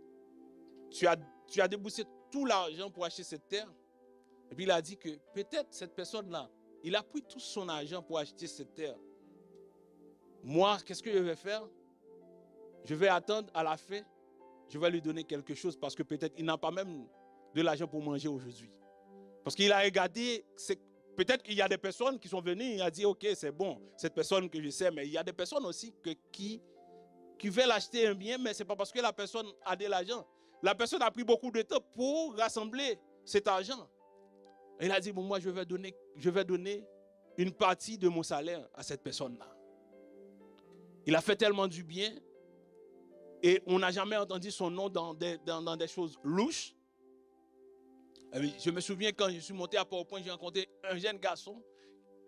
Speaker 1: tu as déboursé tout l'argent pour acheter cette terre. Et puis il a dit que peut-être cette personne-là, il a pris tout son argent pour acheter cette terre. Moi, qu'est-ce que je vais faire? Je vais attendre à la fin, je vais lui donner quelque chose parce que peut-être il n'a pas même de l'argent pour manger aujourd'hui. Parce qu'il a regardé, peut-être qu'il y a des personnes qui sont venues, il a dit ok, c'est bon, cette personne que je sais, mais il y a des personnes aussi qui veulent acheter un bien, mais ce n'est pas parce que la personne a de l'argent. La personne a pris beaucoup de temps pour rassembler cet argent. Et il a dit, bon, moi je vais donner une partie de mon salaire à cette personne-là. Il a fait tellement du bien et on n'a jamais entendu son nom dans des choses louches. Je me souviens quand je suis monté à Port-au-Prince, j'ai rencontré un jeune garçon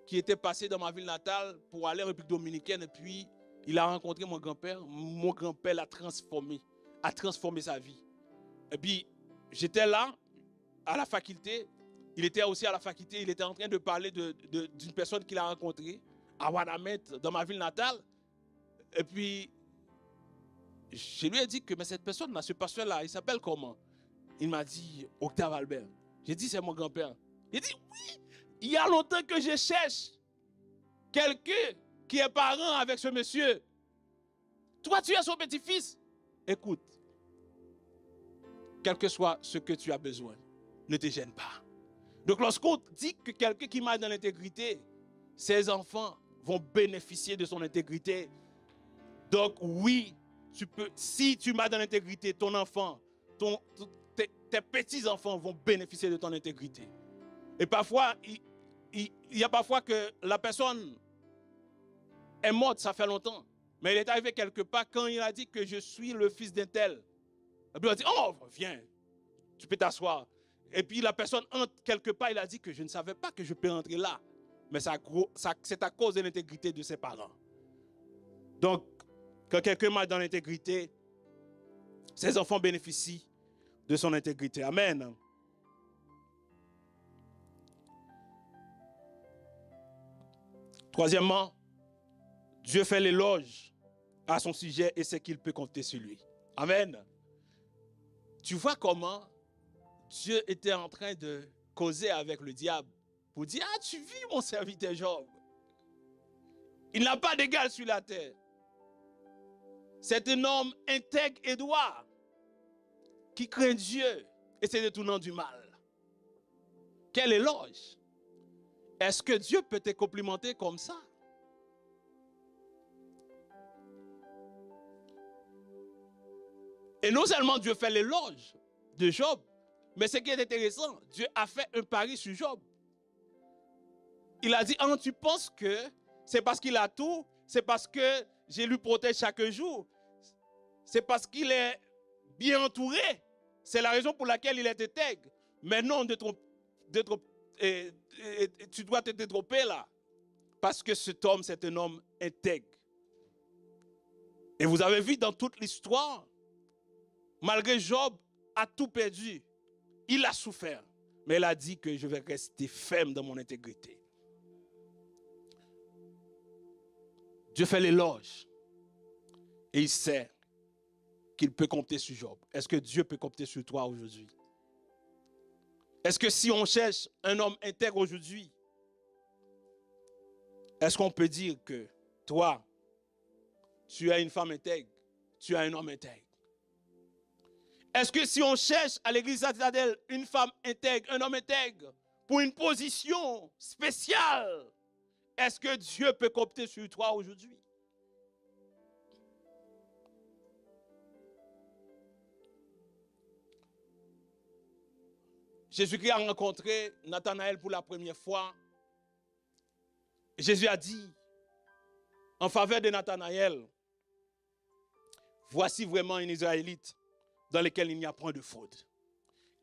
Speaker 1: qui était passé dans ma ville natale pour aller en République dominicaine et puis il a rencontré mon grand-père. Mon grand-père l'a transformé, a transformé sa vie. Et puis j'étais là à la faculté. Il était aussi à la faculté, il était en train de parler d'une personne qu'il a rencontrée à Wanamet, dans ma ville natale. Et puis, je lui ai dit que mais cette personne-là, ce pasteur-là, il s'appelle comment? Il m'a dit Octave Albert. J'ai dit c'est mon grand-père. Il dit oui, il y a longtemps que je cherche quelqu'un qui est parent avec ce monsieur. Toi, tu es son petit-fils. Écoute, quel que soit ce que tu as besoin, ne te gêne pas. Donc lorsqu'on dit que quelqu'un qui marche dans l'intégrité, ses enfants vont bénéficier de son intégrité. Donc oui, si tu marches dans l'intégrité, ton enfant, tes petits-enfants vont bénéficier de ton intégrité. Et parfois, il y a parfois que la personne est morte, ça fait longtemps. Mais il est arrivé quelque part quand il a dit que je suis le fils d'un tel. Et puis il a dit, oh, viens, tu peux t'asseoir. Et puis la personne entre quelque part, il a dit que je ne savais pas que je peux entrer là. Mais c'est à cause de l'intégrité de ses parents. Donc, quand quelqu'un marche dans l'intégrité, ses enfants bénéficient de son intégrité. Amen. Troisièmement, Dieu fait l'éloge à son sujet et c'est qu'il peut compter sur lui. Amen. Tu vois comment Dieu était en train de causer avec le diable pour dire, ah, tu vis mon serviteur Job. Il n'a pas d'égal sur la terre. C'est un homme intègre et droit qui craint Dieu et se détournant du mal. Quel éloge! Est-ce que Dieu peut te complimenter comme ça? Et non seulement Dieu fait l'éloge de Job, mais ce qui est intéressant, Dieu a fait un pari sur Job. Il a dit, ah, tu penses que c'est parce qu'il a tout, c'est parce que je lui protège chaque jour, c'est parce qu'il est bien entouré. C'est la raison pour laquelle il est intègre. Mais non, tu dois te détromper là. Parce que cet homme, c'est un homme intègre. Et vous avez vu dans toute l'histoire, malgré Job a tout perdu, il a souffert. Mais il a dit que je vais rester ferme dans mon intégrité. Dieu fait l'éloge. Et il sait qu'il peut compter sur Job. Est-ce que Dieu peut compter sur toi aujourd'hui? Est-ce que si on cherche un homme intègre aujourd'hui, est-ce qu'on peut dire que toi, tu es une femme intègre, tu es un homme intègre? Est-ce que si on cherche à l'église Citadelle une femme intègre, un homme intègre, pour une position spéciale, est-ce que Dieu peut compter sur toi aujourd'hui? Jésus-Christ a rencontré Nathanaël pour la première fois. Jésus a dit en faveur de Nathanaël, voici vraiment un Israélite dans lequel il n'y a point de faute.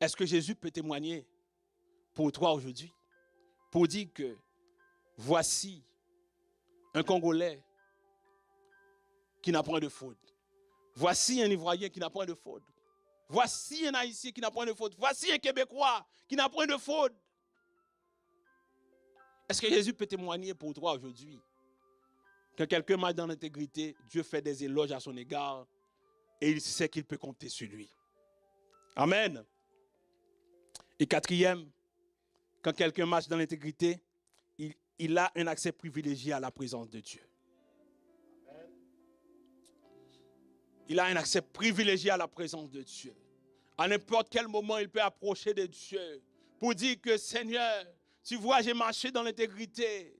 Speaker 1: Est-ce que Jésus peut témoigner pour toi aujourd'hui? Pour dire que voici un Congolais qui n'a point de faute. Voici un Ivoirien qui n'a point de faute. Voici un Haïtien qui n'a point de faute. Voici un Québécois qui n'a point de faute. Est-ce que Jésus peut témoigner pour toi aujourd'hui? Quand quelqu'un marche dans l'intégrité, Dieu fait des éloges à son égard et il sait qu'il peut compter sur lui. Amen. Et quatrième, quand quelqu'un marche dans l'intégrité, il a un accès privilégié à la présence de Dieu. Il a un accès privilégié à la présence de Dieu. À n'importe quel moment, il peut approcher de Dieu pour dire que Seigneur, tu vois, j'ai marché dans l'intégrité.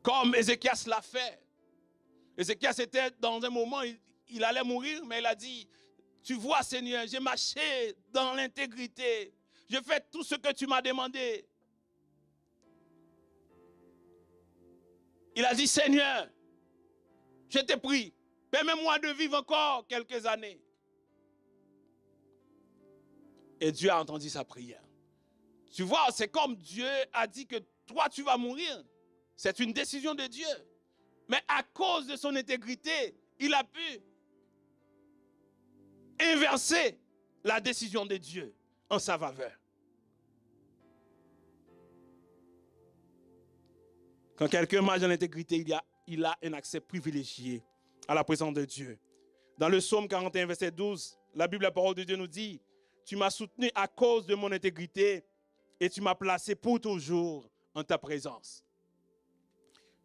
Speaker 1: Comme Ézéchias l'a fait. Ézéchias était dans un moment, il allait mourir, mais il a dit, tu vois Seigneur, j'ai marché dans l'intégrité. J'ai fait tout ce que tu m'as demandé. Il a dit, Seigneur, je t'ai pris. Permets-moi de vivre encore quelques années. Et Dieu a entendu sa prière. Tu vois, c'est comme Dieu a dit que toi, tu vas mourir. C'est une décision de Dieu. Mais à cause de son intégrité, il a pu inverser la décision de Dieu en sa faveur. Quand quelqu'un marche dans l'intégrité, il a un accès privilégié à la présence de Dieu. Dans le psaume 41, verset 12, la Bible, la parole de Dieu nous dit, tu m'as soutenu à cause de mon intégrité et tu m'as placé pour toujours en ta présence.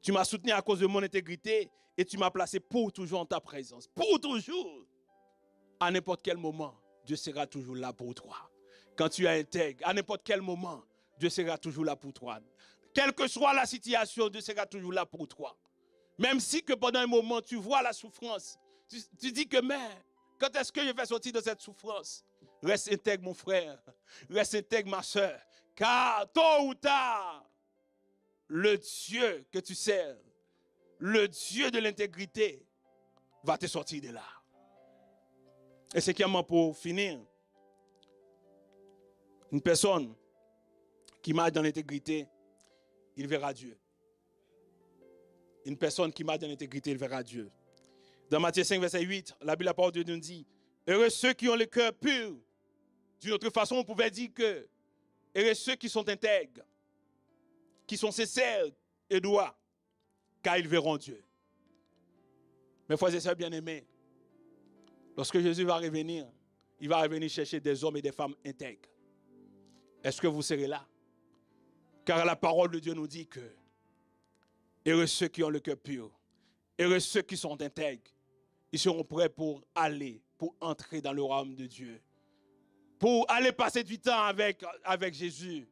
Speaker 1: Tu m'as soutenu à cause de mon intégrité et tu m'as placé pour toujours en ta présence. Pour toujours. À n'importe quel moment, Dieu sera toujours là pour toi. Quand tu es intègre, à n'importe quel moment, Dieu sera toujours là pour toi. Quelle que soit la situation, Dieu sera toujours là pour toi. Même si que pendant un moment, tu vois la souffrance, tu dis que, mais, quand est-ce que je vais sortir de cette souffrance? Reste intègre, mon frère. Reste intègre, ma soeur. Car, tôt ou tard, le Dieu que tu sers, le Dieu de l'intégrité, va te sortir de là. Et c'est clairement pour finir. Une personne qui marche dans l'intégrité, il verra Dieu. Une personne qui marche dans l'intégrité, il verra Dieu. Dans Matthieu 5, verset 8, la Bible, la parole de Dieu nous dit, heureux ceux qui ont le cœur pur. D'une autre façon, on pouvait dire que heureux ceux qui sont intègres, qui sont sincères et droits, car ils verront Dieu. Mes frères et sœurs bien-aimés, lorsque Jésus va revenir, il va revenir chercher des hommes et des femmes intègres. Est-ce que vous serez là? Car la parole de Dieu nous dit que heureux ceux qui ont le cœur pur, Heureux ceux qui sont intègres. Ils seront prêts pour aller, pour entrer dans le royaume de Dieu. Pour aller passer du temps avec Jésus.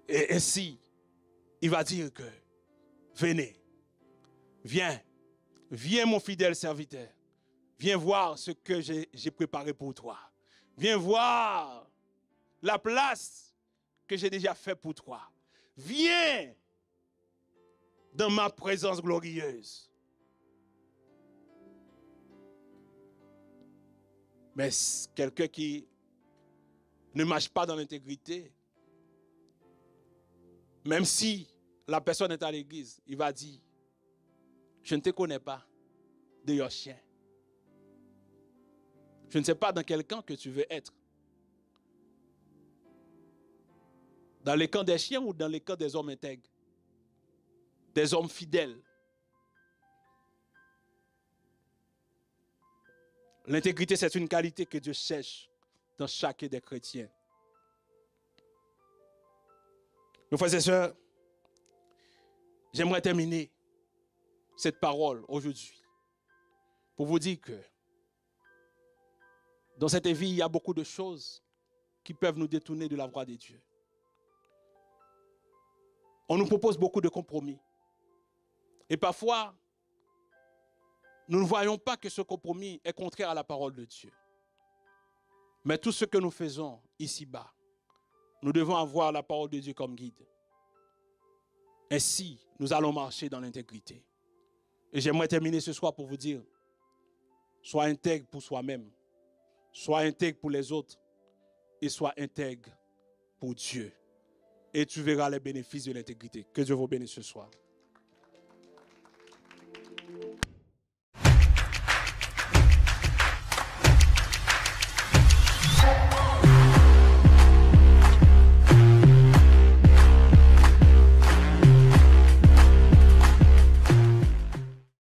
Speaker 1: Et ainsi, il va dire que, venez, viens mon fidèle serviteur. Viens voir ce que j'ai préparé pour toi. Viens voir la place que j'ai déjà faite pour toi. Viens dans ma présence glorieuse. Mais quelqu'un qui ne marche pas dans l'intégrité, même si la personne est à l'église, il va dire, je ne te connais pas, d'ailleurs chien. Je ne sais pas dans quel camp que tu veux être. Dans les camps des chiens ou dans les camps des hommes intègres? Des hommes fidèles. L'intégrité, c'est une qualité que Dieu cherche dans chacun des chrétiens. Mes frères et sœurs, j'aimerais terminer cette parole aujourd'hui pour vous dire que dans cette vie, il y a beaucoup de choses qui peuvent nous détourner de la voie de Dieu. On nous propose beaucoup de compromis. Et parfois, nous ne voyons pas que ce compromis est contraire à la parole de Dieu. Mais tout ce que nous faisons ici-bas, nous devons avoir la parole de Dieu comme guide. Ainsi, nous allons marcher dans l'intégrité. Et j'aimerais terminer ce soir pour vous dire, sois intègre pour soi-même, sois intègre pour les autres et sois intègre pour Dieu. Et tu verras les bénéfices de l'intégrité. Que Dieu vous bénisse ce soir.